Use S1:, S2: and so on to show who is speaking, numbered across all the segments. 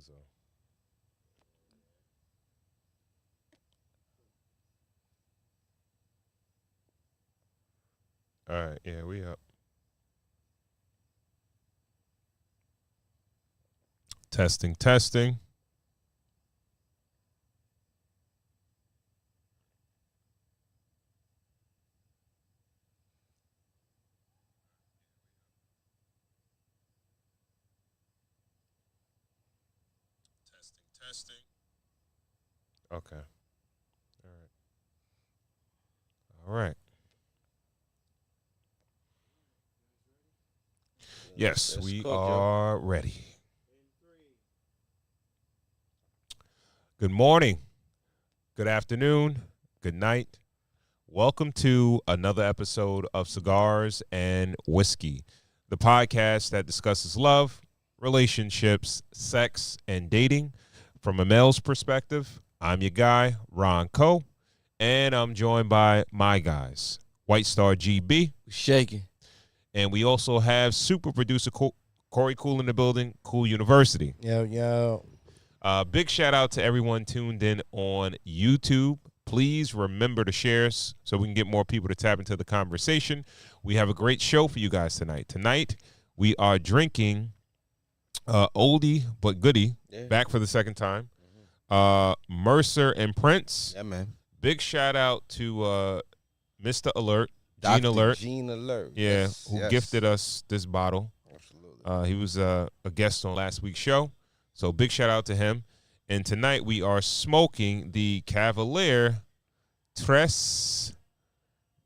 S1: Lizzo. All right, yeah, we up. Testing, testing. Testing, testing. Okay. All right. All right. Yes,
S2: Let's
S1: we
S2: cook, yo.
S1: are ready. Good morning, good afternoon, good night. Welcome to another episode of Cigars and Whiskey, the podcast that discusses love, relationships, sex, and dating from a male's perspective. I'm your guy, Ron Coe, and I'm joined by my guys, White Star GB,
S2: Shaking.
S1: and we also have super producer Corey Cool in the building, Cool University.
S2: Yo, yo.
S1: Big shout out to everyone tuned in on YouTube. Please remember to share us so we can get more people to tap into the conversation. We have a great show for you guys tonight. Tonight, we are drinking oldie but goodie, back for the second time. Mercer and Prince.
S2: Yeah, man.
S1: Big shout out to Mr. Alert,
S2: Dr.
S1: Gene Alert.
S2: Gene Alert.
S1: Yeah,
S2: Yes,
S1: who
S2: yes.
S1: gifted us this bottle.
S2: Absolutely.
S1: He was a guest on last week's show, so big shout out to him. And tonight we are smoking the Cavalier Tres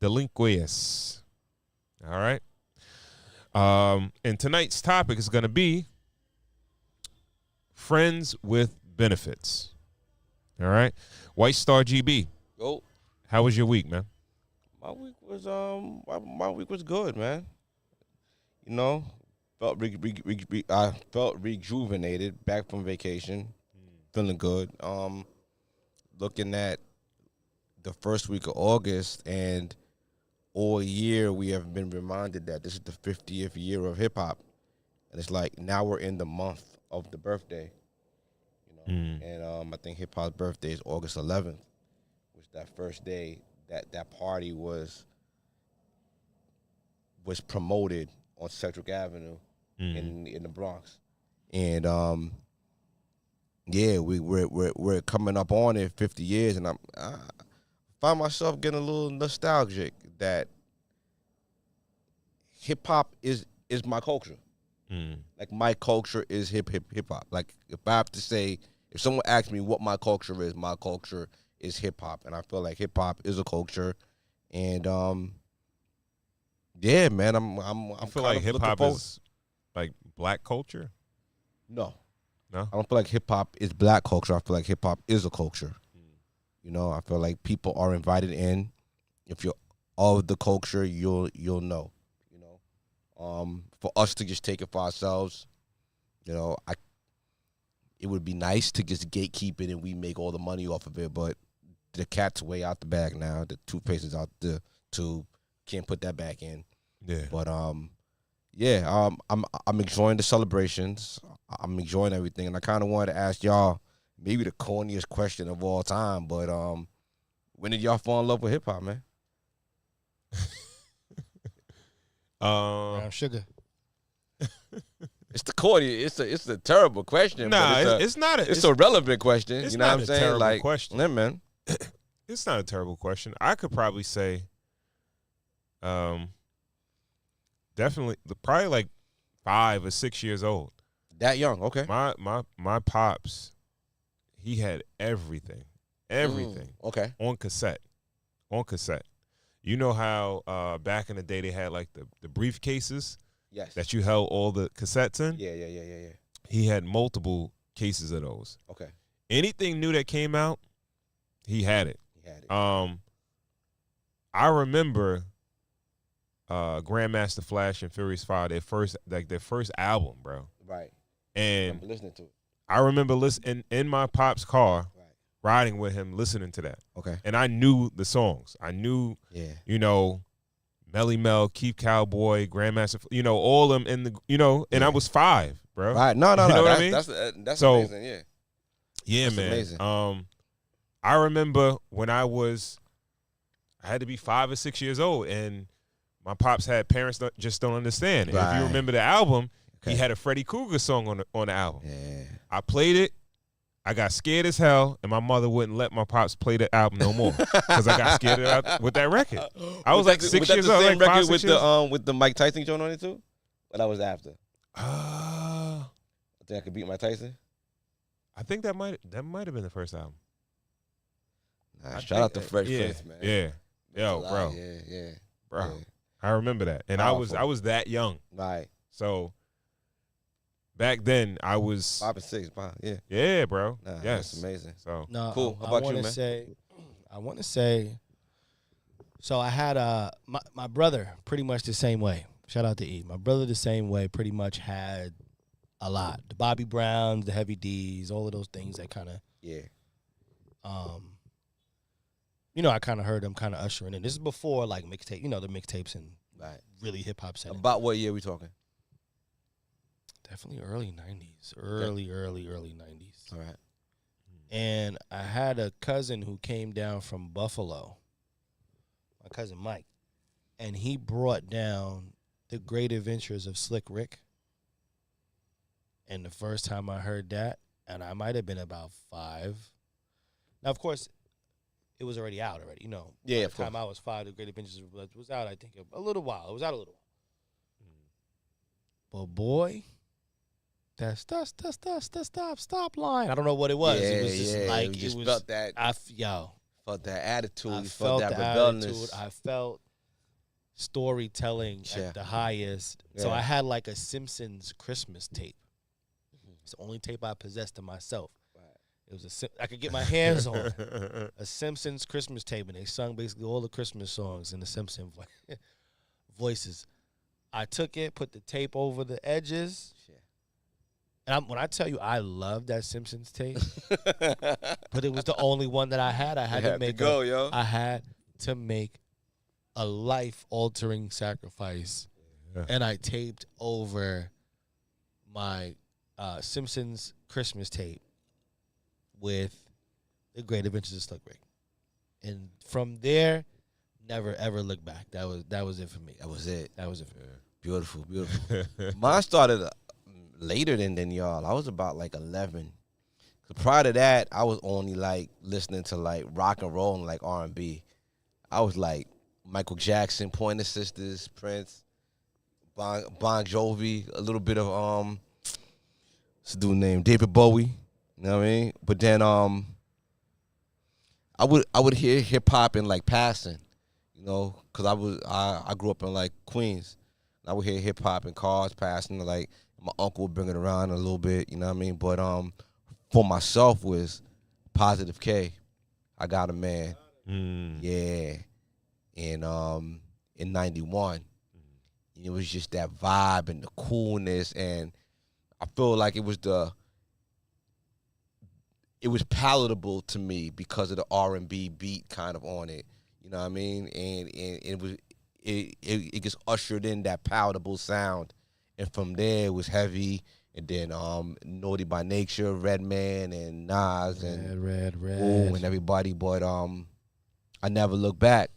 S1: Delinquies. All right. And tonight's topic is going to be friends with benefits. All right. White Star GB,
S2: Yo,
S1: how was your week, man?
S2: my week was good, man. You know, I felt rejuvenated, back from vacation, feeling good. Looking at the first week of August, and all year we have been reminded that this is the 50th year of hip hop, and it's like now we're in the month of the birthday. And I think hip hop's birthday is August 11th, which that first day that party was promoted on Cedric Avenue in the Bronx, and yeah, we're coming up on it 50 years, and I find myself getting a little nostalgic that hip hop is my culture. Like my culture is hip hop. Like if I have to say, if someone asks me what my culture is hip hop, and I feel like hip hop is a culture, and yeah, man,
S1: I feel like hip hop is like black culture.
S2: No,
S1: No?
S2: I don't feel like hip hop is black culture. I feel like hip hop is a culture. You know, I feel like people are invited in. If you're of the culture, you'll know. You know, for us to just take it for ourselves, you know, it would be nice to just gatekeep it and we make all the money off of it. But the cat's way out the bag now. The toothpaste is out the tube. Can't put that back in.
S1: Yeah.
S2: But yeah, I'm enjoying the celebrations. I'm enjoying everything, and I kind of wanted to ask y'all maybe the corniest question of all time. But when did y'all fall in love with hip hop, man?
S3: Brown sugar.
S2: It's the corny. It's a terrible question.
S1: Nah,
S2: but
S1: it's not.
S2: it's a relevant question.
S1: it's
S2: You know
S1: not
S2: what I'm
S1: a
S2: saying?
S1: terrible
S2: Like,
S1: question.
S2: yeah, man.
S1: It's not a terrible question. I could probably say, definitely, probably like 5 or 6 years old.
S2: That young, okay.
S1: My pops, he had everything
S2: Okay.
S1: on cassette. You know how back in the day they had like the briefcases
S2: Yes.
S1: that you held all the cassettes in?
S2: Yeah.
S1: He had multiple cases of those.
S2: Okay.
S1: Anything new that came out, he had it.
S2: He had it.
S1: I remember Grandmaster Flash and Furious 5, their first album, bro.
S2: Right.
S1: And
S2: I'm listening to it.
S1: I remember listening in my pop's car,
S2: Right.
S1: riding with him, listening to that.
S2: Okay.
S1: And I knew the songs. I knew,
S2: Yeah.
S1: you know, Melly Mel, Keith Cowboy, Grandmaster, all them in the, and I was 5, bro.
S2: Right. No.
S1: You know what I mean?
S2: That's
S1: So,
S2: amazing. Yeah.
S1: Yeah,
S2: That's
S1: man.
S2: amazing.
S1: I remember when I had to be 5 or 6 years old, and my pops had parents that just don't understand. And if you remember the album, he had a Freddy Krueger song on the album.
S2: Yeah.
S1: I played it. I got scared as hell, and my mother wouldn't let my pops play the album no more because I got scared with that record. I was like 6 years old.
S2: Same
S1: like 5,
S2: record
S1: 6 years.
S2: with the Mike Tyson joint on it too? But that was after.
S1: I
S2: I think I could beat Mike Tyson.
S1: think that might have been the first album.
S2: Nah, shout out to Fresh Prince, man.
S1: Yeah. Yo, bro.
S2: Yeah.
S1: Bro.
S2: Yeah.
S1: I remember that. And
S2: Powerful.
S1: I was that young.
S2: Right.
S1: So back then I was
S2: 5 and 6, yeah.
S1: Yeah, bro.
S2: Nah,
S1: yes.
S2: that's amazing.
S1: So
S3: No,
S2: cool. How
S3: I
S2: about
S3: wanna
S2: you, man?
S3: I want to say. So I had my brother pretty much the same way. Shout out to E. My brother the same way. Pretty much had a lot. The Bobby Browns, the Heavy D's, all of those things that kind of
S2: Yeah.
S3: I kind of heard them kind of ushering in. This is before like mixtape, the mixtapes and
S2: Right.
S3: really hip hop setting.
S2: About what year we talking?
S3: Definitely early 90s. Early 90s.
S2: All right.
S3: And I had a cousin who came down from Buffalo, my cousin Mike, and he brought down The Great Adventures of Slick Rick. And the first time I heard that, and I might have been about 5. Now, of course, it was already out already,
S2: Yeah,
S3: By
S2: of
S3: the time
S2: course.
S3: I was 5, The Great Adventures was out, I think, a little while. It was out a little while. But boy, that stop line. I don't know what it was. It was just like
S2: you just
S3: it was.
S2: felt that. Felt that attitude.
S3: I
S2: You
S3: felt
S2: that
S3: the
S2: rebelliousness.
S3: attitude. I felt storytelling
S2: Yeah.
S3: at the highest. So
S2: Yeah.
S3: I had like a Simpsons Christmas tape. It's the only tape I possessed to myself. It was I could get my hands on a Simpsons Christmas tape, and they sung basically all the Christmas songs in the Simpsons voices. I took it, put the tape over the edges. And when I tell you I love that Simpsons tape, but it was the only one that I had. I had to make I had to make a life-altering sacrifice, and I taped over my Simpsons Christmas tape with The Great Adventures of Slick Rick, and from there, never ever look back. That was it for me.
S2: That was it.
S3: That was it for me.
S2: Beautiful. Mine started later than y'all. I was about like 11. Prior to that, I was only like listening to like rock and roll and like R&B. I was like Michael Jackson, Pointer Sisters, Prince, Bon Jovi, a little bit of what's the dude named David Bowie. You know what I mean? But then I would hear hip hop in like passing, because I grew up in like Queens. I would hear hip hop in cars passing, like my uncle would bring it around a little bit, you know what I mean? But for myself was Positive K. I Got a Man. Yeah. And in 91. It was just that vibe and the coolness, and I feel like it was palatable to me because of the R&B beat kind of on it. You know what I mean? And it just ushered in that palatable sound. And from there it was heavy, and then Naughty by Nature, Redman and Nas and
S3: Red.
S2: and everybody. But I never look back.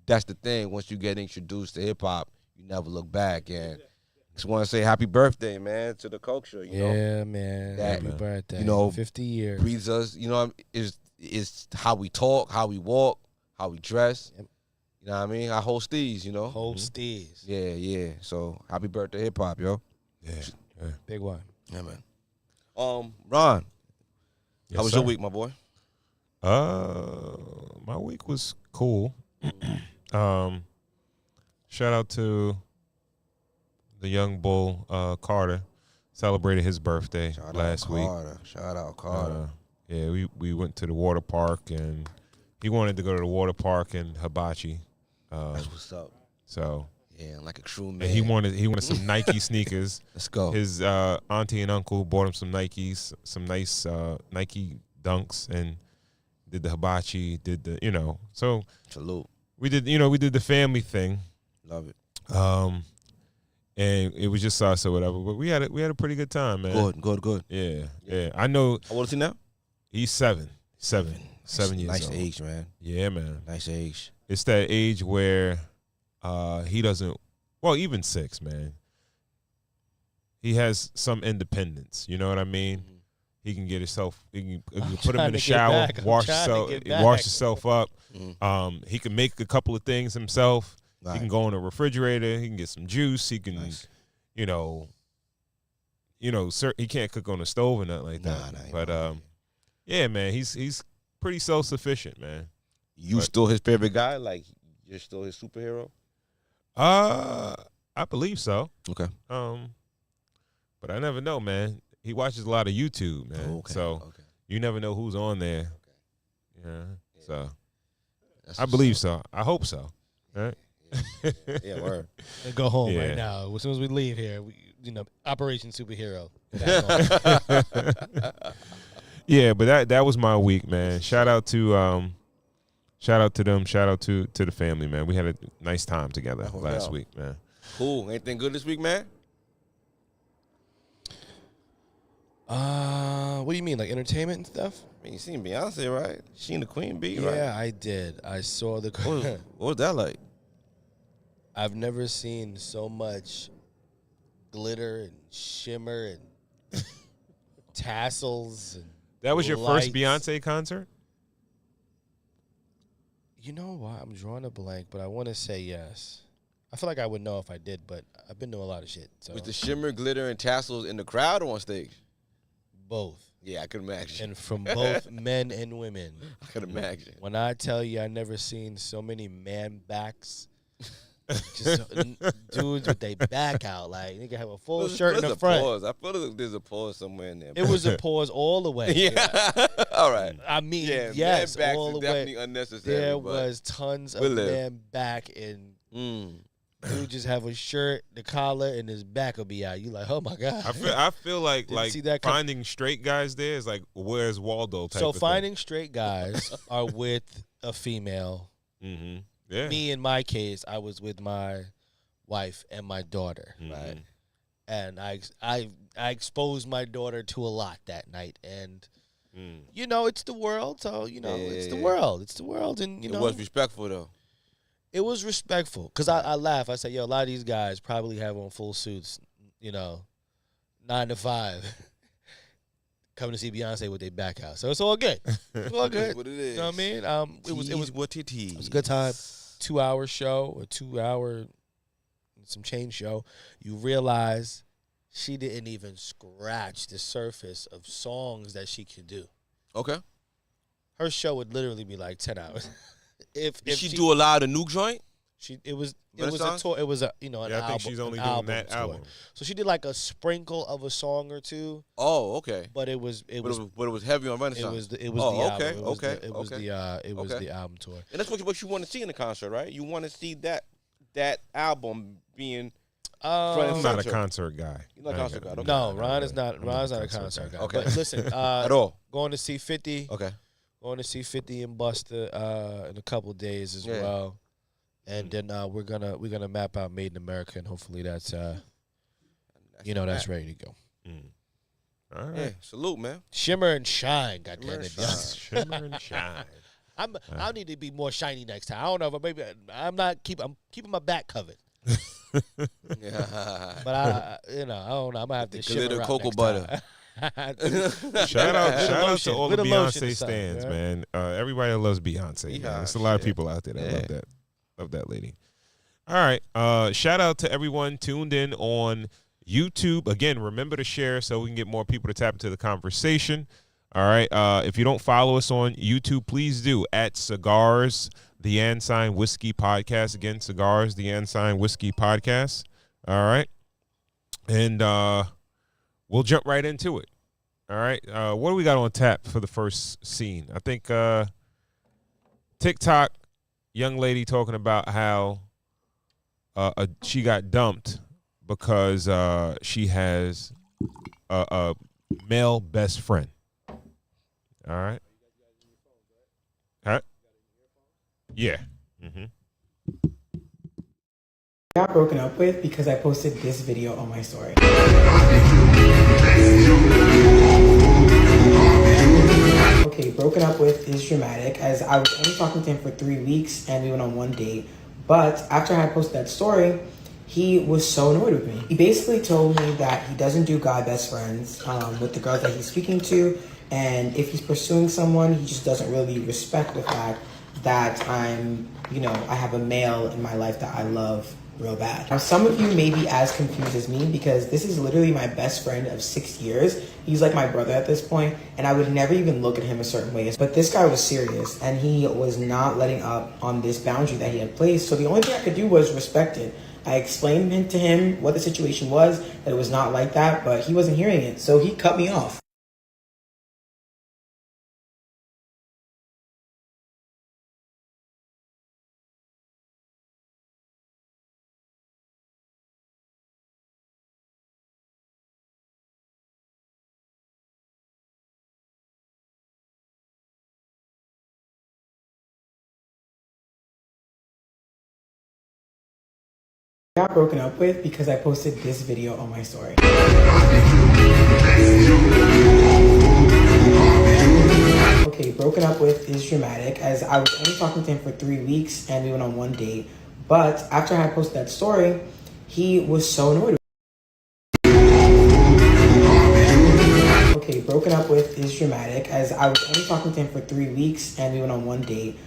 S2: That's the thing. Once you get introduced to hip hop, you never look back. And just want to say happy birthday, man, to the culture. You know?
S3: Yeah, man.
S2: That,
S3: Happy birthday. 50 years.
S2: Breathes us, is how we talk, how we walk, how we dress.
S3: Yep.
S2: You know what I mean? Our whole steez,
S3: Whole steez.
S2: Yeah. So happy birthday, hip hop, yo.
S1: Yeah.
S3: Big one.
S2: Yeah, man. Ron,
S1: Yes,
S2: how was
S1: sir.
S2: your week, my boy?
S1: My week was cool. Shout out to the young bull, Carter. Celebrated his birthday last week.
S2: Shout out Carter.
S1: Yeah, we went to the water park, and he wanted to go to the water park in Hibachi.
S2: That's what's up.
S1: So
S2: Yeah, like a true man.
S1: and he wanted some Nike sneakers.
S2: Let's go.
S1: His auntie and uncle bought him some Nikes, some nice Nike Dunks, and did the Hibachi. So
S2: Salute.
S1: we did the family thing.
S2: Love it.
S1: And it was just us or whatever. But we had a pretty good time, man.
S2: Good.
S1: Yeah. I know.
S2: How old is he now?
S1: He's 7 years
S2: Nice
S1: old.
S2: age, man.
S1: Yeah, man.
S2: Nice age.
S1: It's that age where he doesn't. Well, even 6, man. He has some independence. You know what I mean?
S2: Mm-hmm.
S1: He can get himself. He can put him in
S3: trying
S1: the
S3: to get
S1: shower,
S3: back. I'm
S1: wash
S3: trying to
S1: himself,
S3: get back.
S1: wash himself up.
S2: Mm-hmm.
S1: He can make a couple of things himself.
S2: Right.
S1: He can go in the refrigerator. He can get some juice. He can,
S2: Nice.
S1: you know, he can't cook on the stove or nothing like that.
S2: Nah,
S1: but yeah, man, he's pretty self sufficient, man.
S2: You still his favorite guy? Like you're still his superhero?
S1: I believe so.
S2: Okay.
S1: But I never know, man. He watches a lot of YouTube, man.
S2: Oh, okay.
S1: So you never know who's on there.
S2: Okay.
S1: Yeah. So
S2: That's
S1: I
S2: what's
S1: believe
S2: up.
S1: so. I hope so. Right?
S2: Yeah, word.
S3: And go home
S1: Yeah.
S3: right now. As soon as we leave here, Operation Superhero. Back on.
S1: Yeah, but that was my week, man. Shout out to them. Shout out to the family, man. We had a nice time together
S2: Oh,
S1: last
S2: yeah.
S1: week, man.
S2: Cool. Anything good this week, man?
S3: What do you mean, like entertainment and stuff?
S2: I mean, you seen Beyonce, right? She and the Queen Bee,
S3: Yeah,
S2: right?
S3: I did. I saw the.
S2: What was that like?
S3: I've never seen so much glitter and shimmer and tassels and.
S1: That was your first
S3: lights.
S1: Beyonce concert?
S3: You know what? I'm drawing a blank, but I want to say yes. I feel like I would know if I did, but I've been doing a lot of shit. So
S2: Was the shimmer, glitter, and tassels in the crowd or on stage?
S3: both,
S2: Yeah, I could imagine.
S3: and from both men and women.
S2: I could imagine.
S3: When I tell you, I never seen so many man backs. Just dudes with their back out, like nigga have a full shirt in the front.
S2: Pause. I feel like there's a pause somewhere in there.
S3: It was a pause all the way.
S2: Yeah. All right.
S3: I mean,
S2: Yeah,
S3: yes,
S2: man backs
S3: all
S2: is
S3: the
S2: definitely
S3: way.
S2: unnecessary.
S3: There
S2: but-
S3: was tons of
S2: we'll live.
S3: man back, and dude just have a shirt, the collar, and his back will be out. You like, oh my god.
S1: I feel like
S3: Didn't see that come-
S1: finding straight guys there is like where's Waldo type
S3: So
S1: of
S3: finding straight guys are with a female.
S1: thing. Mm-hmm. Yeah.
S3: Me, in my case, I was with my wife and my daughter,
S1: Mhm.
S3: right? And I exposed my daughter to a lot that night, and
S1: Mm.
S3: you know, it's the world, so you know, it's the
S2: Yeah.
S3: world. It's the world, and you
S2: It
S3: know,
S2: was respectful though.
S3: it was respectful. Because I laugh. I say, yo, a lot of these guys probably have on full suits, you know, 9 to 5, coming to see Beyonce with their back out. So it's all good. It's all good.
S2: What it
S3: You
S2: is.
S3: know what I mean? It was
S2: what it is.
S3: it was a good time. 2-hour show, or 2-hour some change show. You realize she didn't even scratch the surface of songs that she could do.
S2: Okay.
S3: Her show would literally be like 10 hours. if
S2: Did she do a lot of nuke joint?
S3: it was a
S2: Renaissance?
S3: tour. It was a an
S1: Yeah, I
S3: album.
S1: think she's only
S3: an
S1: doing
S3: album
S1: that
S3: tour.
S1: album.
S3: So she did like a sprinkle of a song or two,
S2: Oh, okay.
S3: but it was
S2: But it was heavy on
S3: it
S2: Renaissance.
S3: was the
S2: Oh,
S3: album.
S2: okay,
S3: It was
S2: okay,
S3: the, it was
S2: okay.
S3: the album tour.
S2: And that's what you want to see in the concert, right? You want to see that album being. Front
S1: I'm
S2: and
S1: not a
S2: center.
S1: concert guy.
S2: You're not a
S1: I ain't
S2: concert
S1: gonna-
S2: guy, okay.
S3: No,
S1: I'm
S3: Ron is
S1: really-
S3: not.
S1: I'm
S3: Ron's not a concert guy.
S2: Okay.
S3: But listen,
S2: At all.
S3: going to see 50.
S2: Okay.
S3: Going to see 50 and Busta in a couple of days as
S2: Yeah.
S3: well, and then we're gonna map out Made in America, and hopefully that's ready to go.
S1: Mm. All right.
S2: Yeah, salute, man.
S3: Shimmer and shine,
S2: Shimmer
S3: goddamn
S2: and
S3: it!
S2: shine.
S1: Shimmer and shine.
S3: I need to be more shiny next time. I don't know, but maybe I'm keeping my back covered.
S2: Yeah.
S3: But I don't know. I'm gonna have
S2: The
S3: to shimmer
S2: glitter
S3: out
S2: cocoa
S3: next
S2: butter.
S3: time.
S1: Shout out
S3: lotion,
S1: to all the
S3: little lotion
S1: Beyonce
S3: or something,
S1: stands,
S3: right?
S1: man. Everybody that loves Beyonce.
S2: Yeah,
S1: Man. There's a lot of
S2: shit.
S1: people out there that
S2: Yeah.
S1: love that lady. All right. Shout out to everyone tuned in on YouTube. Again, remember to share so we can get more people to tap into the conversation. All right. If you don't follow us on YouTube, please do at Cigars the Ensign Whiskey Podcast. Again, Cigars the Ensign Whiskey Podcast. All right. And we'll jump right into it. All right. What do we got on tap for the first scene? I think TikTok, young lady talking about how she got dumped because she has a male best friend. All right. Huh? Yeah. Mm-hmm.
S4: Got broken up with because I posted this video on my story. Okay, broken up with is dramatic as I was only talking to him for 3 weeks and we went on one date. But after I posted that story, he was so annoyed with me. He basically told me that he doesn't do guy best friends with the girls that he's speaking to. And if he's pursuing someone, he just doesn't really respect the fact that I have a male in my life that I love real bad. Now, some of you may be as confused as me because this is literally my best friend of 6 years. He's like my brother at this point, and I would never even look at him a certain way. But this guy was serious, and he was not letting up on this boundary that he had placed. So the only thing I could do was respect it. I explained to him what the situation was, that it was not like that, but he wasn't hearing it, so he cut me off. Got broken up with because I posted this video on my story. Okay, broken up with is dramatic as I was only talking to him for 3 weeks and we went on one date. But after I posted that story, he was so annoyed with me. Okay, broken up with is dramatic as I was only talking to him for 3 weeks and we went on one date.